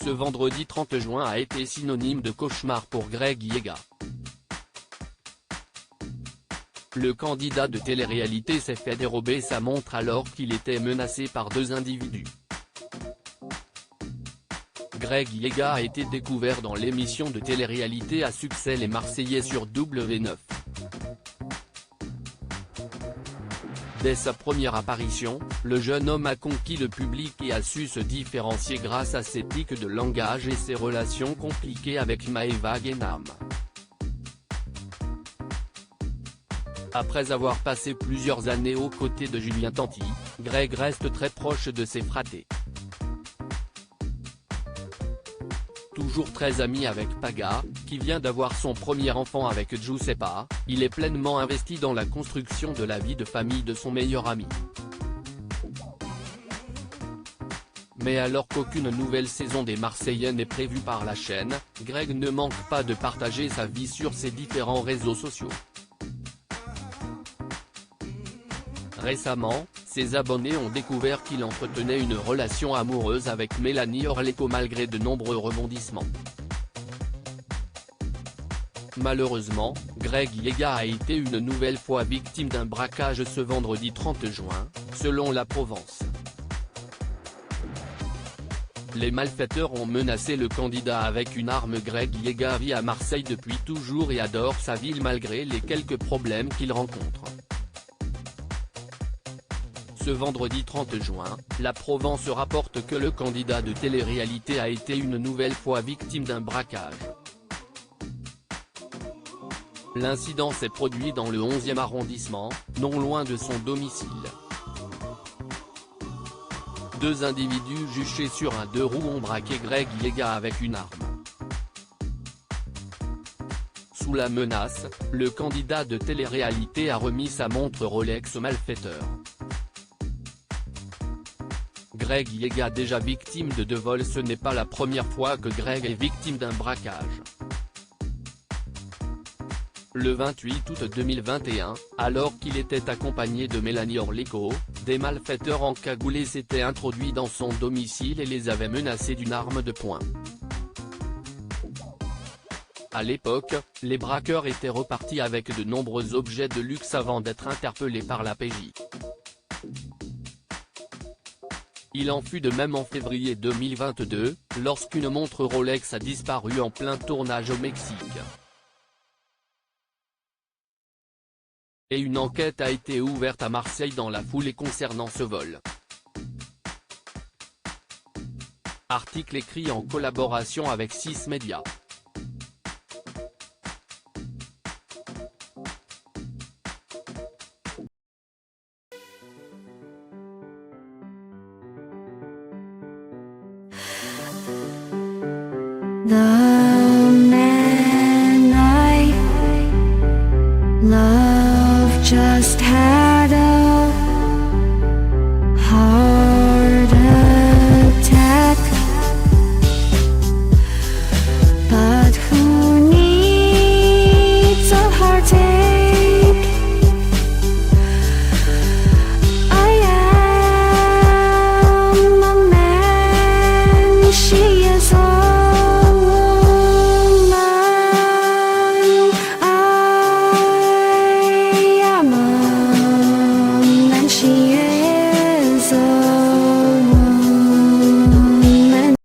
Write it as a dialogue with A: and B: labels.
A: Ce vendredi 30 juin a été synonyme de cauchemar pour Greg Yega. Le candidat de télé-réalité s'est fait dérober sa montre alors qu'il était menacé par deux individus. Greg Yega a été découvert dans l'émission de télé-réalité à succès Les Marseillais sur W9. Dès sa première apparition, le jeune homme a conquis le public et a su se différencier grâce à ses tics de langage et ses relations compliquées avec Maëva Guénam. Après avoir passé plusieurs années aux côtés de Julien Tanti, Greg reste très proche de ses fratés. Toujours très ami avec Paga, qui vient d'avoir son premier enfant avec Giuseppa, il est pleinement investi dans la construction de la vie de famille de son meilleur ami. Mais alors qu'aucune nouvelle saison des Marseillais n'est prévue par la chaîne, Greg ne manque pas de partager sa vie sur ses différents réseaux sociaux. Récemment, ses abonnés ont découvert qu'il entretenait une relation amoureuse avec Mélanie Orleko malgré de nombreux rebondissements. Malheureusement, Greg Yega a été une nouvelle fois victime d'un braquage ce vendredi 30 juin, selon la Provence. Les malfaiteurs ont menacé le candidat avec une arme. Greg Yega vit à Marseille depuis toujours et adore sa ville malgré les quelques problèmes qu'il rencontre. Ce vendredi 30 juin, la Provence rapporte que le candidat de télé-réalité a été une nouvelle fois victime d'un braquage. L'incident s'est produit dans le 11e arrondissement, non loin de son domicile. Deux individus juchés sur un deux roues ont braqué Greg Yega avec une arme. Sous la menace, le candidat de télé-réalité a remis sa montre Rolex au malfaiteur. Greg Yega déjà victime de deux vols. Ce n'est pas la première fois que Greg est victime d'un braquage. Le 28 août 2021, alors qu'il était accompagné de Mélanie Orleko, des malfaiteurs encagoulés s'étaient introduits dans son domicile et les avaient menacés d'une arme de poing. À l'époque, les braqueurs étaient repartis avec de nombreux objets de luxe avant d'être interpellés par la PJ. Il en fut de même en février 2022, lorsqu'une montre Rolex a disparu en plein tournage au Mexique. Et une enquête a été ouverte à Marseille dans la foulée concernant ce vol. Article écrit en collaboration avec 6 Médias.
B: The man I love just had a heart